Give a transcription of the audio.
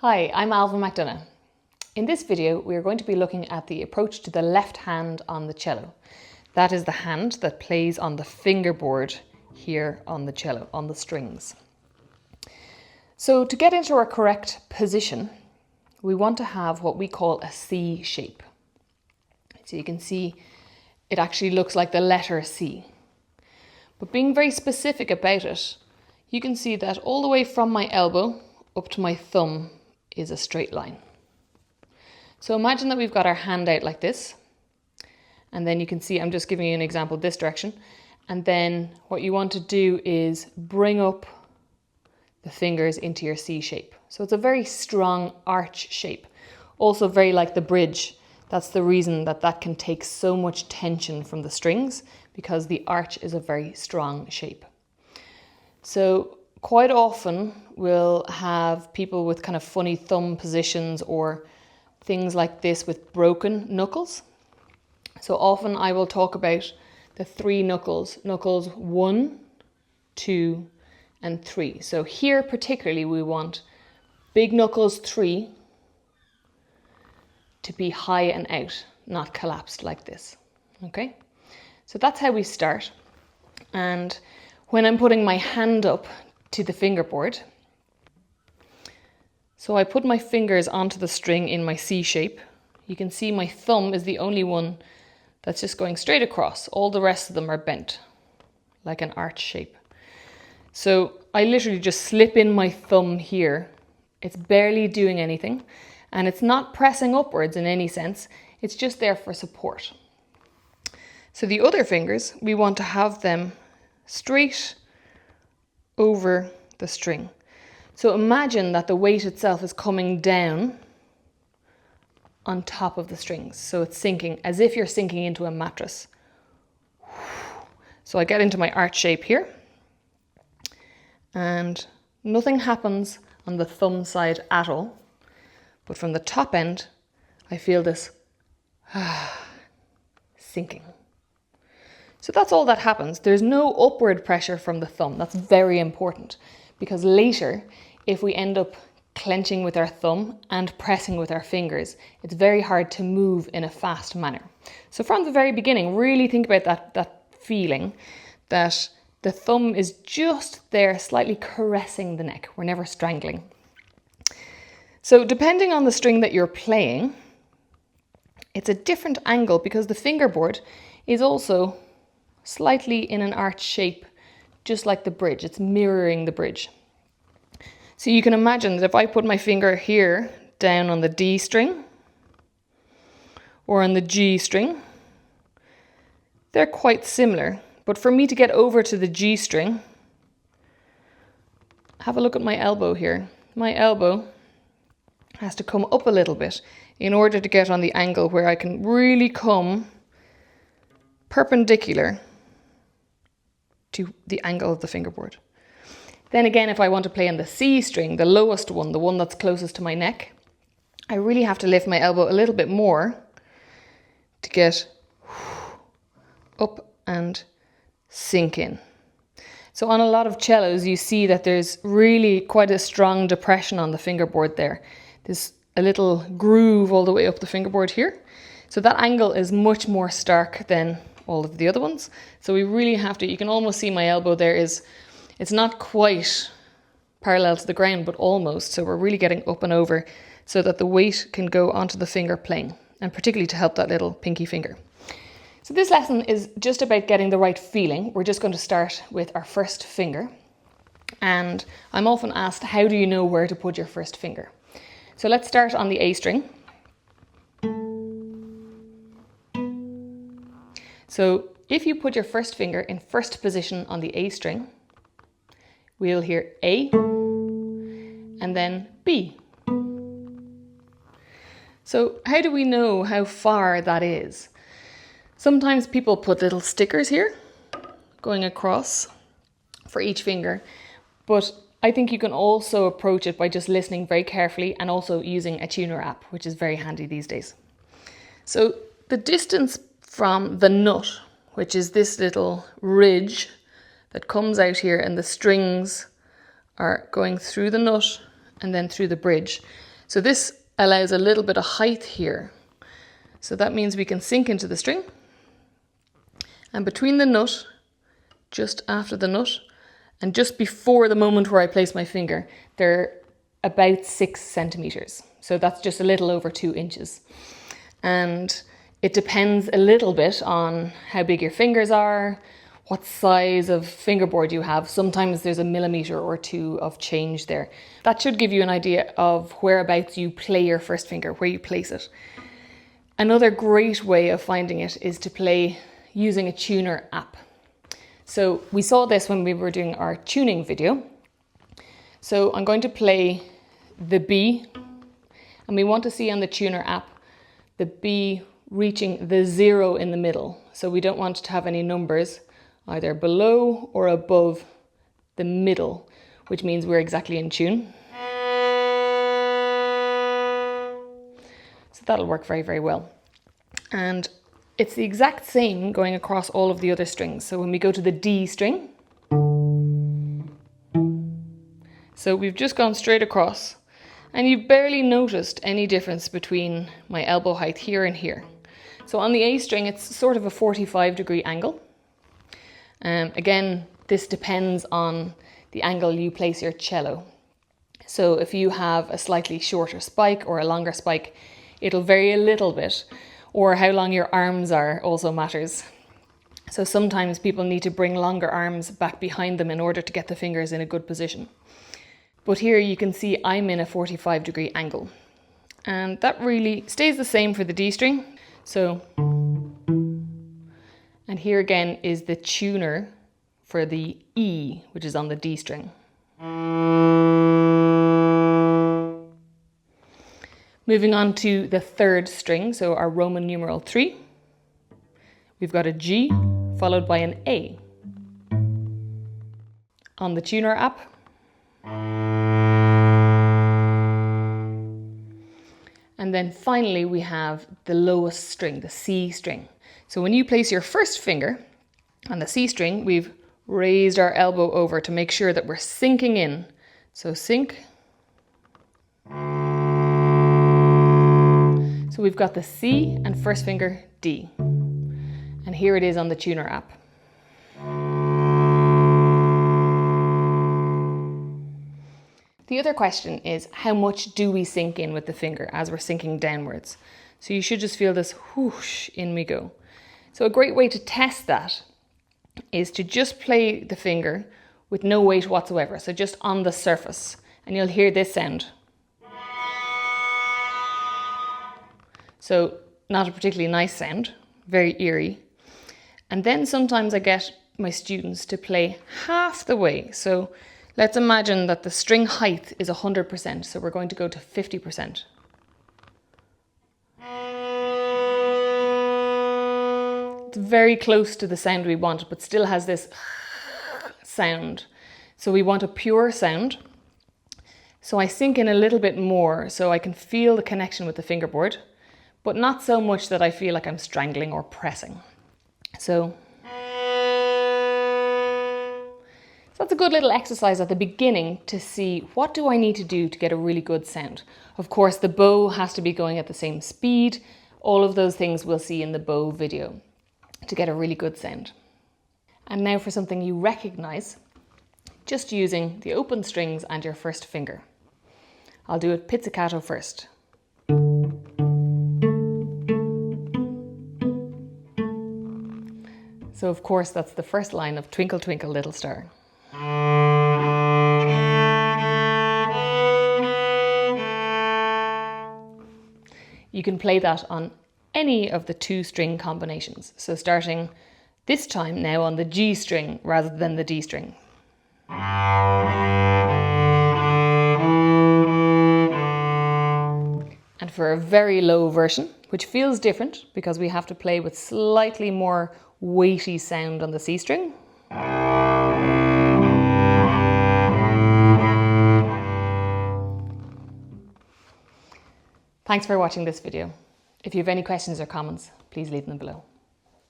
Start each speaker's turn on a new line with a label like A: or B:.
A: Hi, I'm Ailbhe McDonagh. In this video, we are going to be looking at the approach to the left hand on the cello. That is the hand that plays on the fingerboard here on the cello, on the strings. So to get into our correct position, we want to have what we call a C shape. So you can see it actually looks like the letter C. But being very specific about it, you can see that all the way from my elbow up to my thumb is a straight line. So imagine that we've got our hand out like this, and then you can see I'm just giving you an example this direction, and then what you want to do is bring up the fingers into your C shape. So it's a very strong arch shape, also very like the bridge. That's the reason that that can take so much tension from the strings, because the arch is a very strong shape. So quite often we'll have people with kind of funny thumb positions or things like this with broken knuckles. So often I will talk about the three knuckles, knuckles 1, 2, and 3. So here particularly we want big knuckles 3 to be high and out, not collapsed like this. Okay, so that's how we start. And when I'm putting my hand up to the fingerboard, so I put my fingers onto the string in my C shape. You can see my thumb is the only one that's just going straight across. All the rest of them are bent, like an arch shape. So I literally just slip in my thumb here. It's barely doing anything, and it's not pressing upwards in any sense. It's just there for support. So the other fingers, we want to have them straight over the string. So imagine that the weight itself is coming down on top of the strings. So it's sinking as if you're sinking into a mattress. So I get into my arch shape here, and nothing happens on the thumb side at all. But from the top end, I feel this sinking. So that's all that happens. There's no upward pressure from the thumb. That's very important, because later, if we end up clenching with our thumb and pressing with our fingers, it's very hard to move in a fast manner. So from the very beginning, really think about that feeling that the thumb is just there slightly caressing the neck. We're never strangling. So depending on the string that you're playing, it's a different angle, because the fingerboard is also slightly in an arch shape, just like the bridge. It's mirroring the bridge. So you can imagine that if I put my finger here down on the D string or on the G string, they're quite similar. But for me to get over to the G string, have a look at my elbow here. My elbow has to come up a little bit in order to get on the angle where I can really come perpendicular to the angle of the fingerboard. Then again, if I want to play on the C string, the lowest one, the one that's closest to my neck, I really have to lift my elbow a little bit more to get up and sink in. So on a lot of cellos, you see that there's really quite a strong depression on the fingerboard there. There's a little groove all the way up the fingerboard here. So that angle is much more stark than all of the other ones. So we really have to, you can almost see my elbow there it's not quite parallel to the ground, but almost. So we're really getting up and over so that the weight can go onto the finger playing, and particularly to help that little pinky finger. So this lesson is just about getting the right feeling. We're just going to start with our first finger. And I'm often asked, how do you know where to put your first finger? So let's start on the A string. So if you put your first finger in first position on the A string, we'll hear A and then B. So how do we know how far that is? Sometimes people put little stickers here going across for each finger, but I think you can also approach it by just listening very carefully and also using a tuner app, which is very handy these days. So the distance from the nut, which is this little ridge that comes out here, and the strings are going through the nut and then through the bridge. So this allows a little bit of height here. So that means we can sink into the string, and between the nut, just after the nut, and just before the moment where I place my finger, they're about 6 centimeters. So that's just a little over 2 inches. And it depends a little bit on how big your fingers are, what size of fingerboard you have. Sometimes there's a millimeter or 2 of change there. That should give you an idea of whereabouts you play your first finger, where you place it. Another great way of finding it is to play using a tuner app. So we saw this when we were doing our tuning video. So I'm going to play the B, and we want to see on the tuner app the B reaching the 0 in the middle. So we don't want to have any numbers either below or above the middle, which means we're exactly in tune. So that'll work very, very well. And it's the exact same going across all of the other strings. So when we go to the D string, so we've just gone straight across, and you've barely noticed any difference between my elbow height here and here. So on the A string, it's sort of a 45-degree angle. Again, this depends on the angle you place your cello. So if you have a slightly shorter spike or a longer spike, it'll vary a little bit, or how long your arms are also matters. So sometimes people need to bring longer arms back behind them in order to get the fingers in a good position. But here you can see I'm in a 45-degree angle. And that really stays the same for the D string. So, and here again is the tuner for the E, which is on the D string. Moving on to the third string, so our Roman numeral 3. We've got a G followed by an A. On the tuner app, and then finally we have the lowest string, the C string. So when you place your first finger on the C string, we've raised our elbow over to make sure that we're sinking in. So sink. So we've got the C and first finger D. And here it is on the tuner app. The other question is, how much do we sink in with the finger as we're sinking downwards? So you should just feel this whoosh, in we go. So a great way to test that is to just play the finger with no weight whatsoever. So just on the surface, and you'll hear this sound. So not a particularly nice sound, very eerie. And then sometimes I get my students to play half the way. So let's imagine that the string height is 100%, so we're going to go to 50%. It's very close to the sound we want, but still has this sound. So we want a pure sound. So I sink in a little bit more so I can feel the connection with the fingerboard, but not so much that I feel like I'm strangling or pressing. So that's a good little exercise at the beginning to see what do I need to do to get a really good sound. Of course, the bow has to be going at the same speed. All of those things we'll see in the bow video to get a really good sound. And now for something you recognize, just using the open strings and your first finger. I'll do it pizzicato first. So of course that's the first line of Twinkle Twinkle Little Star. You can play that on any of the 2 string combinations. So starting this time now on the G string rather than the D string. And for a very low version, which feels different because we have to play with slightly more weighty sound on the C string. Thanks for watching this video. If you have any questions or comments, please leave them below.